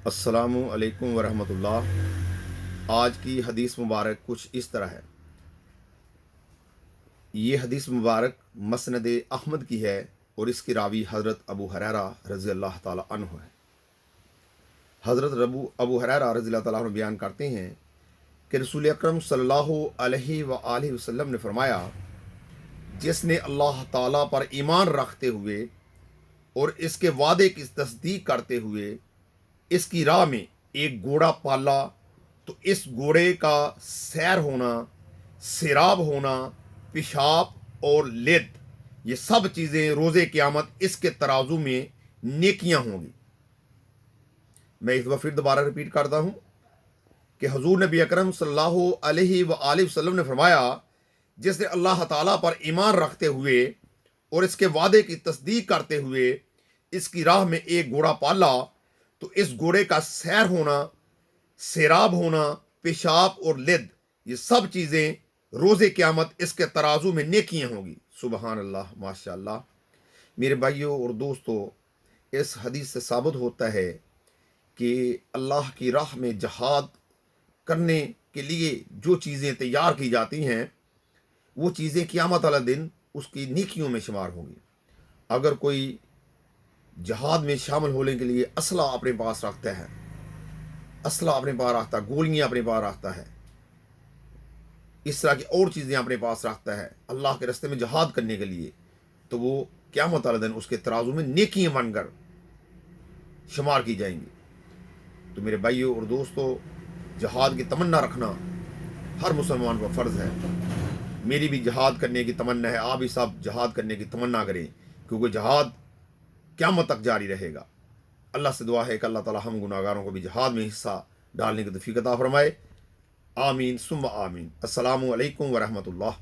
अस्सलामु अलैकुम वरहमतुल्लाह। आज की हदीस मुबारक कुछ इस तरह है। ये हदीस मुबारक मसनद अहमद की है और इसके रावी हज़रत अबू हुरैरा रज़ी अल्लाह ताला अन्हु है। हज़रत अबू हुरैरा रज़ी अल्लाह ताला अन्हु बयान करते हैं कि रसूल अकरम सल्लल्लाहु अलैहि वसल्लम ने फरमाया, जिसने अल्लाह ताला पर ईमान रखते हुए और इसके वादे की तस्दीक करते हुए इसकी राह में एक घोड़ा पाला, तो इस घोड़े का सैर होना, सिराब होना, पेशाब और लेद, ये सब चीज़ें रोज़े क़यामत इसके तराजू में नेकियां होंगी। मैं इस बार फिर दोबारा रिपीट करता हूँ कि हुज़ूर नबी अकरम सल्लल्लाहु अलैहि वसल्लम ने फरमाया, जिसने अल्लाह ताला पर ईमान रखते हुए और इसके वादे की तस्दीक करते हुए इसकी राह में एक घोड़ा पाला, तो इस घोड़े का सैर होना, सिराब होना, पेशाब और लिद, ये सब चीज़ें रोज़े क़यामत इसके तराजू में नेकियां होंगी। सुबहान अल्लाह, माशाअल्लाह। मेरे भाइयों और दोस्तों, इस हदीस से साबित होता है कि अल्लाह की राह में जहाद करने के लिए जो चीज़ें तैयार की जाती हैं, वो चीज़ें क़यामत वाला दिन उसकी नेकियों में शुमार होंगी। अगर कोई जहाद में शामिल होने के लिए असला अपने पास रखता है, असला अपने पास रखता है, गोलियां अपने पास रखता है, इस तरह की और चीज़ें अपने पास रखता है अल्लाह के रास्ते में जहाद करने के लिए, तो वो क़यामत वाले दिन उसके तराजू में नेकियां बनकर शुमार की जाएंगी। तो मेरे भाइयों और दोस्तों, जहाद की तमन्ना रखना हर मुसलमान का फ़र्ज़ है। मेरी भी जहाद करने की तमन्ना है, आप भी सब जहाद करने की तमन्ना करें, क्योंकि जहाद क़यामत तक जारी रहेगा। अल्लाह से दुआ है कि अल्लाह ताला हम गुनाहगारों को भी जहाद में हिस्सा डालने की तौफ़ीक़ अता फ़रमाए। आमीन सुम्मा आमीन। अस्सलामु अलैकुम वरहमतुल्लाह।